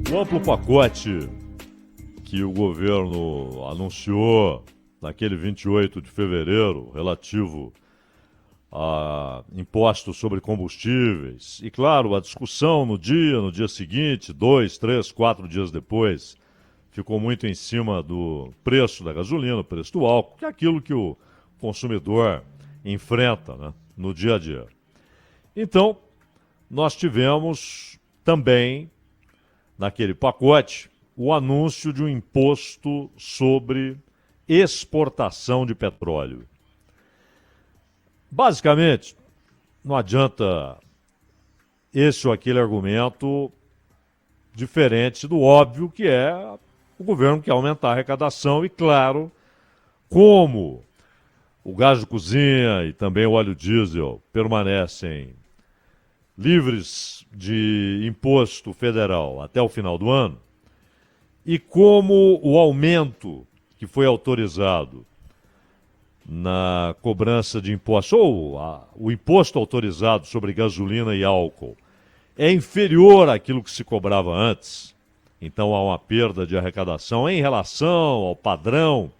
O amplo pacote que o governo anunciou naquele 28 de fevereiro, relativo a impostos sobre combustíveis, e claro, a discussão no dia seguinte, 2, 3, 4 dias depois, ficou muito em cima do preço da gasolina, preço do álcool, que é aquilo que o consumidor enfrenta, né, no dia a dia. Então, nós tivemos também, naquele pacote, o anúncio de um imposto sobre exportação de petróleo. Basicamente, não adianta esse ou aquele argumento diferente do óbvio, que é o governo quer aumentar a arrecadação e, claro, como o gás de cozinha e também o óleo diesel permanecem livres de imposto federal até o final do ano, e como o aumento que foi autorizado na cobrança de impostos, ou o imposto autorizado sobre gasolina e álcool, é inferior àquilo que se cobrava antes, então há uma perda de arrecadação em relação ao padrão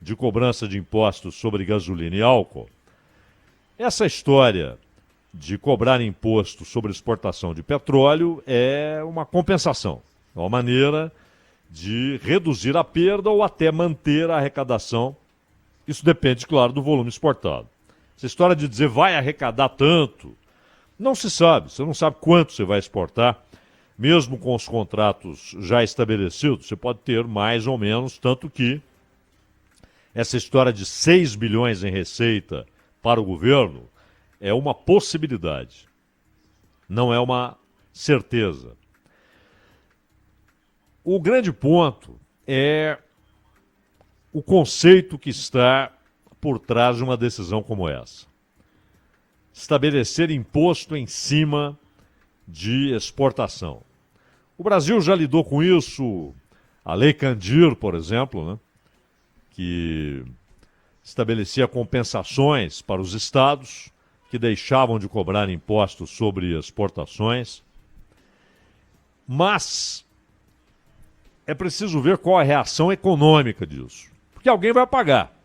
de cobrança de impostos sobre gasolina e álcool. Essa história de cobrar imposto sobre exportação de petróleo é uma compensação, é uma maneira de reduzir a perda ou até manter a arrecadação. Isso depende, claro, do volume exportado. Essa história de dizer vai arrecadar tanto, não se sabe. Você não sabe quanto você vai exportar. Mesmo com os contratos já estabelecidos, você pode ter mais ou menos, tanto que essa história de 6 bilhões em receita para o governo é uma possibilidade, não é uma certeza. O grande ponto é o conceito que está por trás de uma decisão como essa. Estabelecer imposto em cima de exportação. O Brasil já lidou com isso, a Lei Candir, por exemplo, né, que estabelecia compensações para os estados que deixavam de cobrar impostos sobre exportações. Mas é preciso ver qual a reação econômica disso. Porque alguém vai pagar.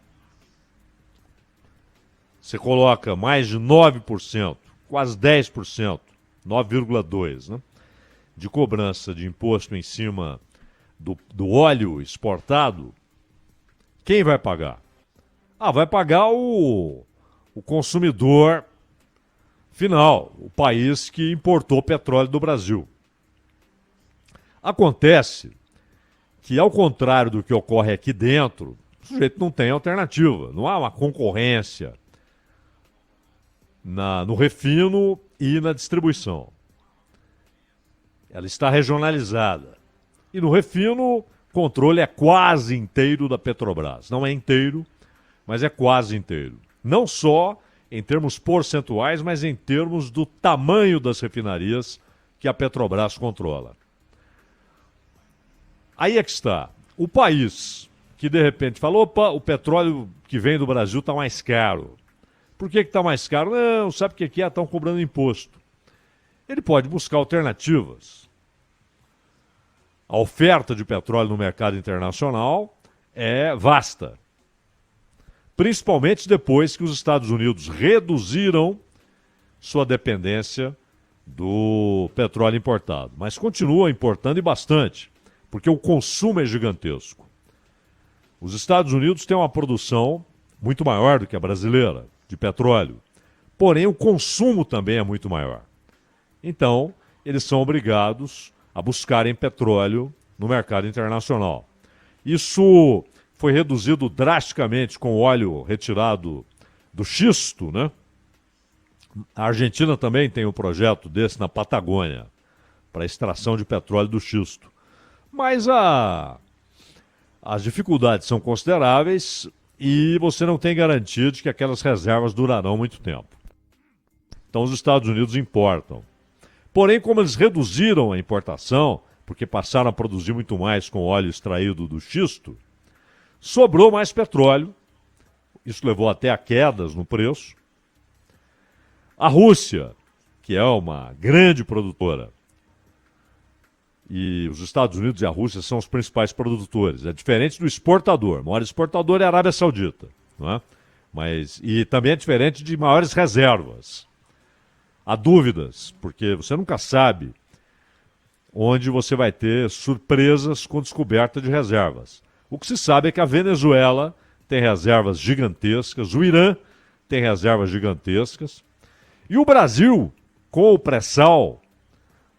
Você coloca mais de 9%, quase 10%, 9,2%, né, de cobrança de imposto em cima do óleo exportado. Quem vai pagar? Vai pagar o consumidor final, o país que importou petróleo do Brasil. Acontece que, ao contrário do que ocorre aqui dentro, o sujeito não tem alternativa, não há uma concorrência no refino e na distribuição. Ela está regionalizada. E no refino, o controle é quase inteiro da Petrobras. Não é inteiro, mas é quase inteiro. Não só em termos percentuais, mas em termos do tamanho das refinarias que a Petrobras controla. Aí é que está. O país que de repente falou, opa, o petróleo que vem do Brasil está mais caro. Por que está mais caro? Não, sabe o que é? Estão cobrando imposto. Ele pode buscar alternativas. A oferta de petróleo no mercado internacional é vasta. Principalmente depois que os Estados Unidos reduziram sua dependência do petróleo importado. Mas continua importando e bastante, porque o consumo é gigantesco. Os Estados Unidos têm uma produção muito maior do que a brasileira de petróleo, porém o consumo também é muito maior. Então, eles são obrigados a buscarem petróleo no mercado internacional. Isso foi reduzido drasticamente com o óleo retirado do xisto, né? A Argentina também tem um projeto desse na Patagônia, para extração de petróleo do xisto. Mas as dificuldades são consideráveis e você não tem garantia de que aquelas reservas durarão muito tempo. Então os Estados Unidos importam. Porém, como eles reduziram a importação, porque passaram a produzir muito mais com óleo extraído do xisto, sobrou mais petróleo. Isso levou até a quedas no preço. A Rússia, que é uma grande produtora, E os Estados Unidos e a Rússia são os principais produtores. É diferente do exportador. O maior exportador é a Arábia Saudita, não é? E também é diferente de maiores reservas. Há dúvidas, porque você nunca sabe onde você vai ter surpresas com descoberta de reservas. O que se sabe é que a Venezuela tem reservas gigantescas, o Irã tem reservas gigantescas, e o Brasil, com o pré-sal,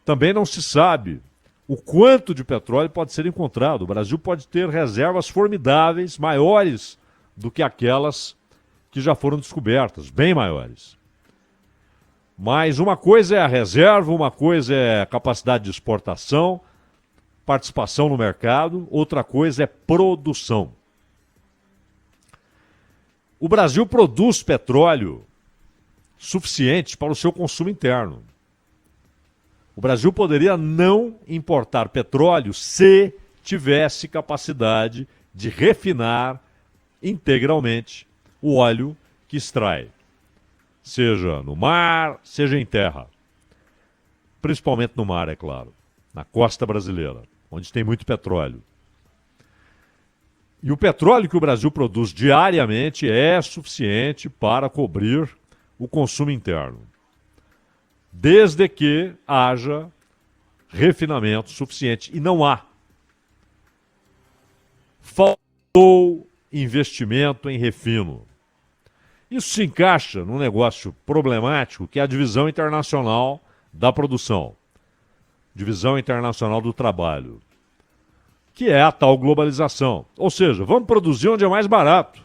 também não se sabe o quanto de petróleo pode ser encontrado. O Brasil pode ter reservas formidáveis, maiores do que aquelas que já foram descobertas, bem maiores. Mas uma coisa é a reserva, uma coisa é a capacidade de exportação, participação no mercado, outra coisa é produção. O Brasil produz petróleo suficiente para o seu consumo interno. O Brasil poderia não importar petróleo se tivesse capacidade de refinar integralmente o óleo que extrai, seja no mar, seja em terra. Principalmente no mar, é claro, na costa brasileira, onde tem muito petróleo. E o petróleo que o Brasil produz diariamente é suficiente para cobrir o consumo interno, desde que haja refinamento suficiente. E não há. Faltou investimento em refino. Isso se encaixa num negócio problemático que é a divisão internacional da produção, divisão internacional do trabalho, que é a tal globalização. Ou seja, vamos produzir onde é mais barato.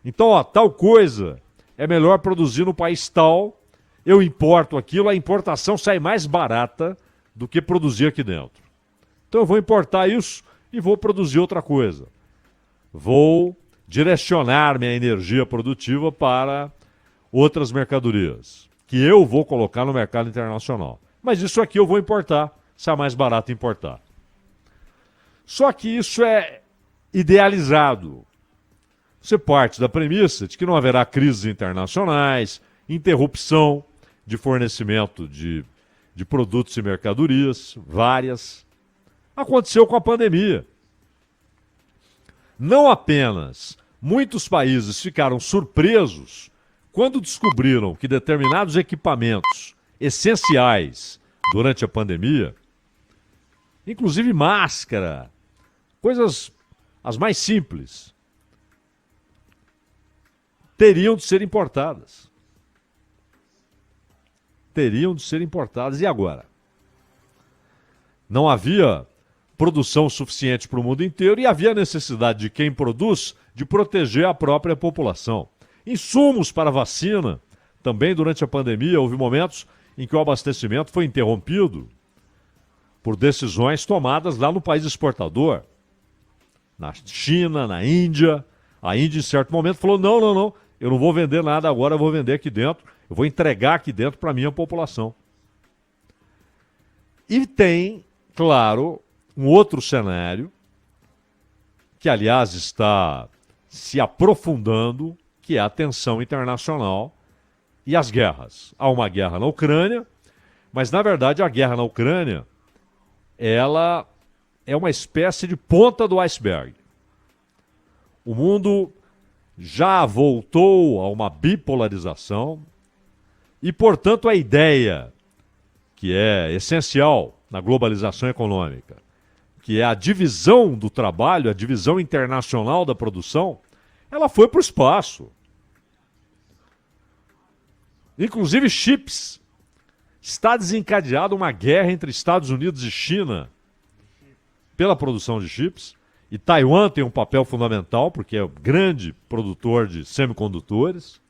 Então, ó, tal coisa é melhor produzir no país tal, eu importo aquilo, a importação sai mais barata do que produzir aqui dentro. Então eu vou importar isso e vou produzir outra coisa. Vou direcionar minha energia produtiva para outras mercadorias, que eu vou colocar no mercado internacional. Mas isso aqui eu vou importar, sai mais barato importar. Só que isso é idealizado. Você parte da premissa de que não haverá crises internacionais, interrupção de fornecimento de produtos e mercadorias, várias. Aconteceu com a pandemia. Não apenas muitos países ficaram surpresos quando descobriram que determinados equipamentos essenciais durante a pandemia, inclusive máscara, coisas as mais simples, teriam de ser importadas. Teriam de ser importadas. E agora? Não havia produção suficiente para o mundo inteiro e havia necessidade de quem produz de proteger a própria população. Insumos para vacina. Também durante a pandemia houve momentos em que o abastecimento foi interrompido por decisões tomadas lá no país exportador. Na China, na Índia. A Índia, em certo momento, falou, não, eu não vou vender nada agora, eu vou vender aqui dentro, eu vou entregar aqui dentro para a minha população. E tem, claro, um outro cenário, que aliás está se aprofundando, que é a tensão internacional e as guerras. Há uma guerra na Ucrânia, mas na verdade a guerra na Ucrânia, ela é uma espécie de ponta do iceberg. O mundo já voltou a uma bipolarização e, portanto, a ideia que é essencial na globalização econômica, que é a divisão do trabalho, a divisão internacional da produção, ela foi para o espaço. Inclusive chips. Está desencadeada uma guerra entre Estados Unidos e China pela produção de chips. E Taiwan tem um papel fundamental, porque é o grande produtor de semicondutores.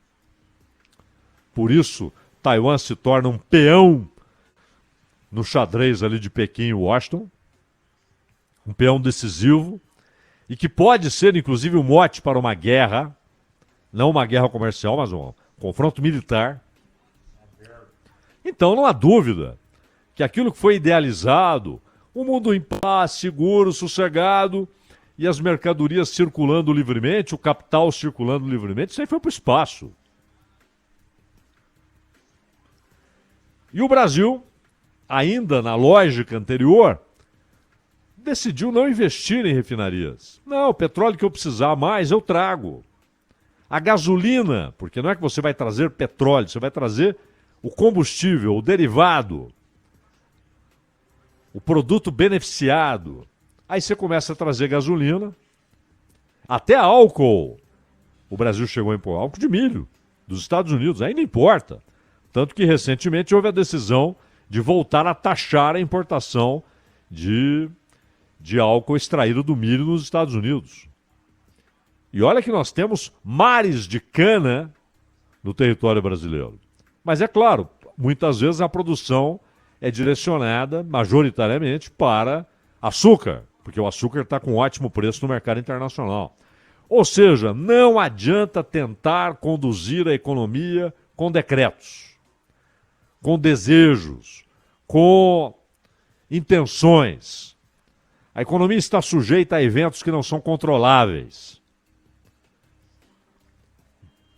Por isso, Taiwan se torna um peão no xadrez ali de Pequim e Washington. Um peão decisivo. E que pode ser, inclusive, um mote para uma guerra. Não uma guerra comercial, mas um confronto militar. Então, não há dúvida que aquilo que foi idealizado, um mundo em paz, seguro, sossegado, e as mercadorias circulando livremente, o capital circulando livremente, isso aí foi para o espaço. E o Brasil, ainda na lógica anterior, decidiu não investir em refinarias. Não, o petróleo que eu precisar mais, eu trago. A gasolina, porque não é que você vai trazer petróleo, você vai trazer o combustível, o derivado, o produto beneficiado. Aí você começa a trazer gasolina, até álcool. O Brasil chegou a impor álcool de milho dos Estados Unidos, aí não importa. Tanto que recentemente houve a decisão de voltar a taxar a importação de álcool extraído do milho nos Estados Unidos. E olha que nós temos mares de cana no território brasileiro. Mas é claro, muitas vezes a produção é direcionada majoritariamente para açúcar, porque o açúcar está com ótimo preço no mercado internacional. Ou seja, não adianta tentar conduzir a economia com decretos, com desejos, com intenções. A economia está sujeita a eventos que não são controláveis.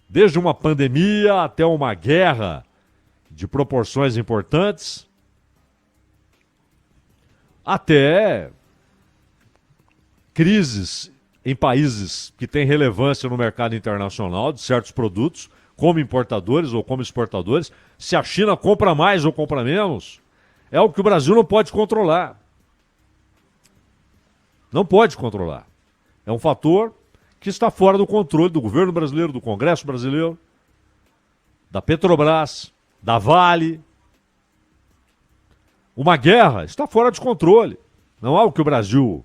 Desde uma pandemia até uma guerra de proporções importantes, até crises em países que têm relevância no mercado internacional de certos produtos, como importadores ou como exportadores. Se a China compra mais ou compra menos, é algo que o Brasil não pode controlar. Não pode controlar. É um fator que está fora do controle do governo brasileiro, do Congresso brasileiro, da Petrobras, da Vale. Uma guerra está fora de controle. Não há o que o Brasil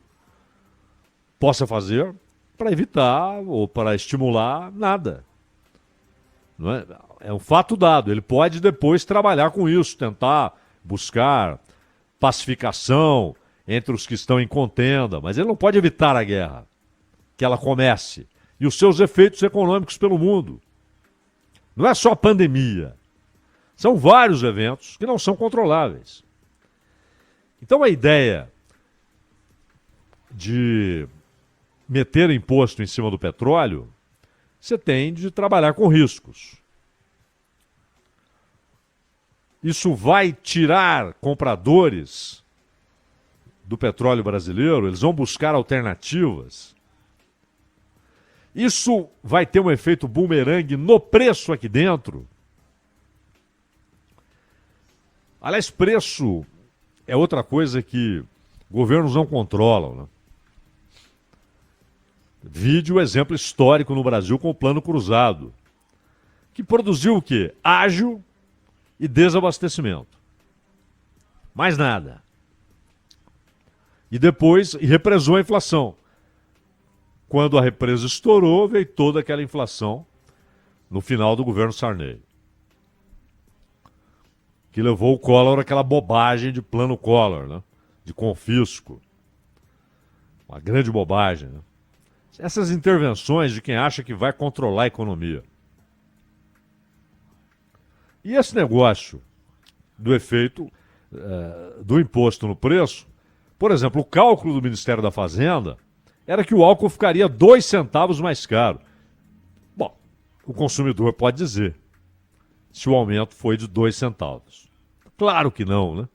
possa fazer para evitar ou para estimular nada. Não é? É um fato dado. Ele pode depois trabalhar com isso, tentar buscar pacificação entre os que estão em contenda, mas ele não pode evitar a guerra, que ela comece, e os seus efeitos econômicos pelo mundo. Não é só a pandemia. São vários eventos que não são controláveis. Então a ideia de meter imposto em cima do petróleo, você tem de trabalhar com riscos. Isso vai tirar compradores do petróleo brasileiro, eles vão buscar alternativas. Isso vai ter um efeito bumerangue no preço aqui dentro. Aliás, preço é outra coisa que governos não controlam, né? Vide o exemplo histórico no Brasil com o Plano Cruzado, que produziu o quê? Ágio e desabastecimento. Mais nada. E depois represou a inflação. Quando a represa estourou, veio toda aquela inflação no final do governo Sarney, que levou o Collor àquela bobagem de plano Collor, né? De confisco. Uma grande bobagem, né? Essas intervenções de quem acha que vai controlar a economia. E esse negócio do efeito do imposto no preço, por exemplo, o cálculo do Ministério da Fazenda era que o álcool ficaria 2 centavos mais caro. Bom, o consumidor pode dizer se o aumento foi de 2 centavos. Claro que não, né?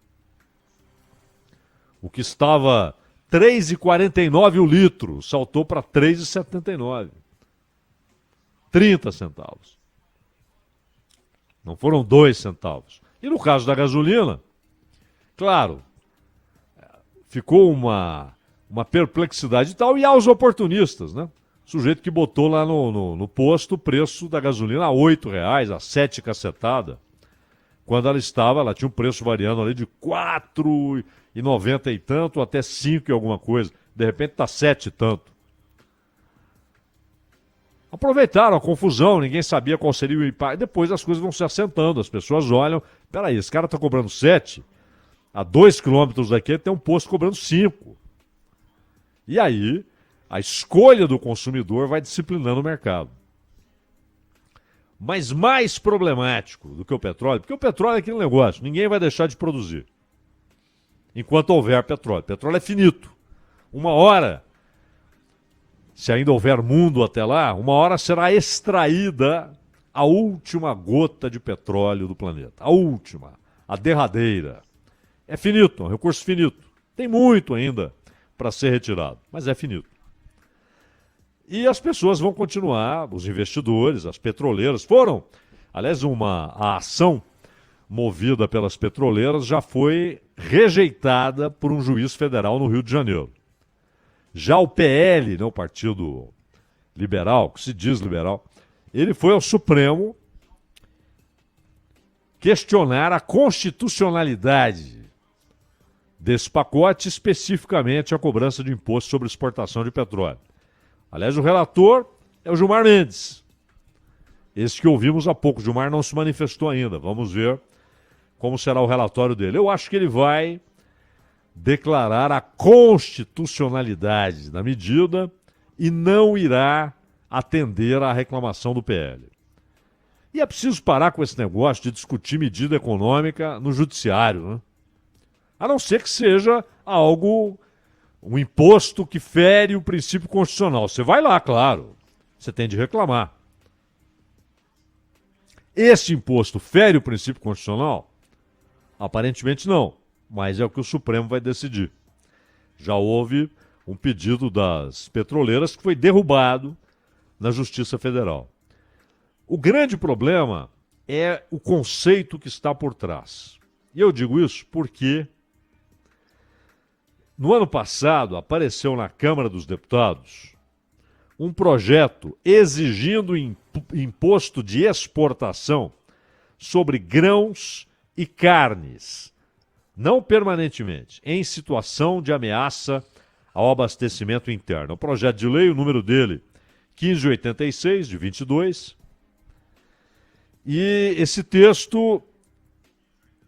O que estava R$ 3,49 o litro saltou para R$ 3,79. 30 centavos. Não foram 2 centavos. E no caso da gasolina, claro, ficou uma perplexidade e tal, e há os oportunistas, né? Sujeito que botou lá no posto o preço da gasolina a R$ 8,00, a 7 cacetada, quando ela tinha um preço variando ali de 4,90 e tanto até 5 e alguma coisa. De repente está 7 e tanto. Aproveitaram a confusão, ninguém sabia qual seria o impacto. Depois as coisas vão se assentando, as pessoas olham, peraí, esse cara está cobrando 7, a 2 quilômetros daqui tem um posto cobrando 5. E aí, a escolha do consumidor vai disciplinando o mercado. Mas mais problemático do que o petróleo, porque o petróleo é aquele negócio, ninguém vai deixar de produzir enquanto houver petróleo. Petróleo é finito. Uma hora, se ainda houver mundo até lá, uma hora será extraída a última gota de petróleo do planeta. A última, a derradeira. É finito, é um recurso finito. Tem muito ainda para ser retirado, mas é finito. E as pessoas vão continuar, os investidores, as petroleiras foram. Aliás, a ação movida pelas petroleiras já foi rejeitada por um juiz federal no Rio de Janeiro. Já o PL, né, o Partido Liberal, que se diz liberal, ele foi ao Supremo questionar a constitucionalidade desse pacote, especificamente a cobrança de imposto sobre exportação de petróleo. Aliás, o relator é o Gilmar Mendes. Esse que ouvimos há pouco. Gilmar não se manifestou ainda. Vamos ver como será o relatório dele. Eu acho que ele vai declarar a constitucionalidade da medida e não irá atender à reclamação do PL. E é preciso parar com esse negócio de discutir medida econômica no judiciário, né? A não ser que seja algo, um imposto que fere o princípio constitucional. Você vai lá, claro, você tem de reclamar. Esse imposto fere o princípio constitucional? Aparentemente não, mas é o que o Supremo vai decidir. Já houve um pedido das petroleiras que foi derrubado na Justiça Federal. O grande problema é o conceito que está por trás. E eu digo isso porque no ano passado apareceu na Câmara dos Deputados um projeto exigindo imposto de exportação sobre grãos e carnes, não permanentemente, em situação de ameaça ao abastecimento interno. O projeto de lei, o número dele, 1586, de 22. E esse texto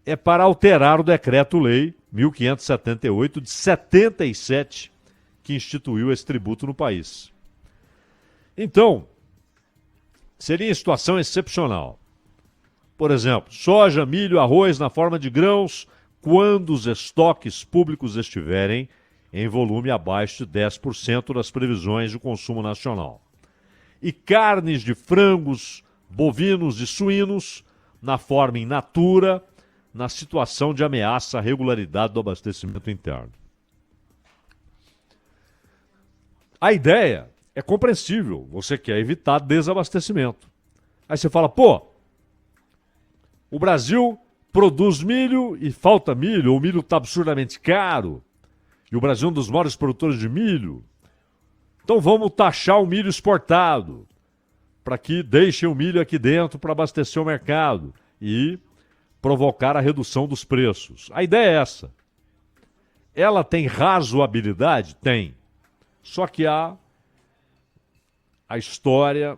é para alterar o decreto-lei 1578 de 77, que instituiu esse tributo no país. Então, seria em situação excepcional. Por exemplo, soja, milho, arroz na forma de grãos, quando os estoques públicos estiverem em volume abaixo de 10% das previsões de consumo nacional. E carnes de frangos, bovinos e suínos na forma in natura, na situação de ameaça à regularidade do abastecimento interno. A ideia é compreensível, você quer evitar desabastecimento. Aí você fala, pô, o Brasil produz milho e falta milho, ou o milho está absurdamente caro, e o Brasil é um dos maiores produtores de milho. Então vamos taxar o milho exportado, para que deixem o milho aqui dentro para abastecer o mercado e provocar a redução dos preços. A ideia é essa. Ela tem razoabilidade? Tem. Só que há a história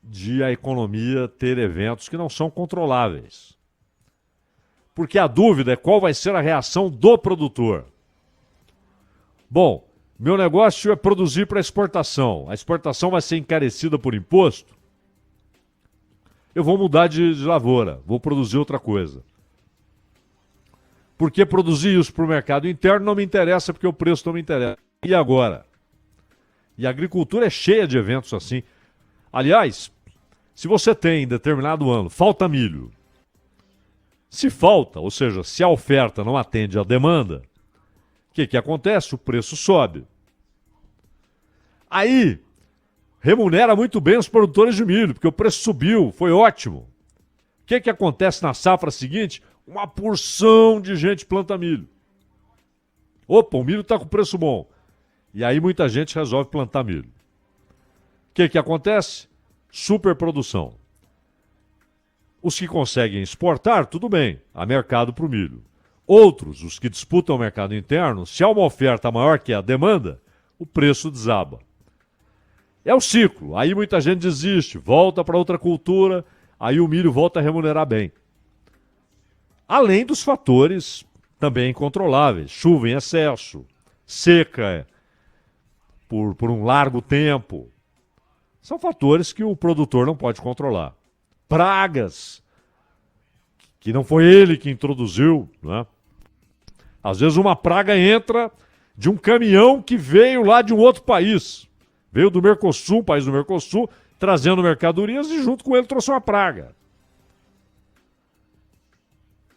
de a economia ter eventos que não são controláveis. Porque a dúvida é qual vai ser a reação do produtor. Bom, meu negócio é produzir para exportação. A exportação vai ser encarecida por imposto? Eu vou mudar de lavoura, vou produzir outra coisa. Porque produzir isso para o mercado interno não me interessa, porque o preço não me interessa. E agora? E a agricultura é cheia de eventos assim. Aliás, se você tem em determinado ano, falta milho. Se falta, ou seja, se a oferta não atende à demanda, o que acontece? O preço sobe. Aí, remunera muito bem os produtores de milho, porque o preço subiu, foi ótimo. O que acontece na safra seguinte? Uma porção de gente planta milho. Opa, o milho está com preço bom. E aí muita gente resolve plantar milho. O que acontece? Superprodução. Os que conseguem exportar, tudo bem, há mercado para o milho. Outros, os que disputam o mercado interno, se há uma oferta maior que a demanda, o preço desaba. É o ciclo. Aí muita gente desiste, volta para outra cultura, aí o milho volta a remunerar bem. Além dos fatores também incontroláveis, chuva em excesso, seca por um largo tempo. São fatores que o produtor não pode controlar. Pragas, que não foi ele que introduziu, né? Às vezes uma praga entra de um caminhão que veio lá de um outro país. Veio do Mercosul, país do Mercosul, trazendo mercadorias e junto com ele trouxe uma praga.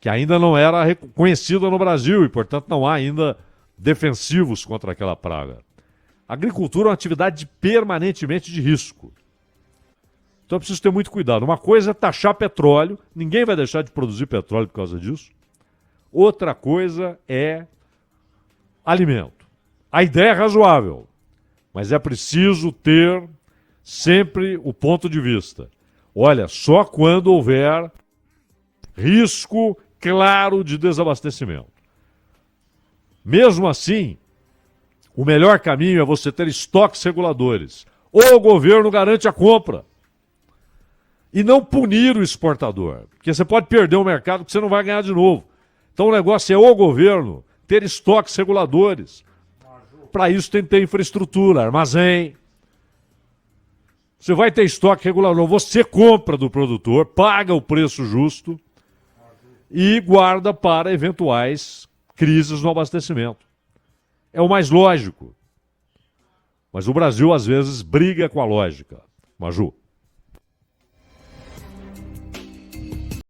que ainda não era reconhecida no Brasil e, portanto, não há ainda defensivos contra aquela praga. A agricultura é uma atividade permanentemente de risco. Então é preciso ter muito cuidado. Uma coisa é taxar petróleo, ninguém vai deixar de produzir petróleo por causa disso. Outra coisa é alimento. A ideia é razoável, mas é preciso ter sempre o ponto de vista. Olha, só quando houver risco claro de desabastecimento. Mesmo assim, o melhor caminho é você ter estoques reguladores. Ou o governo garante a compra. E não punir o exportador. Porque você pode perder o mercado que você não vai ganhar de novo. Então o negócio é o governo ter estoques reguladores. Para isso tem que ter infraestrutura, armazém. Você vai ter estoque regulador, você compra do produtor, paga o preço justo e guarda para eventuais crises no abastecimento. É o mais lógico. Mas o Brasil, às vezes, briga com a lógica. Maju.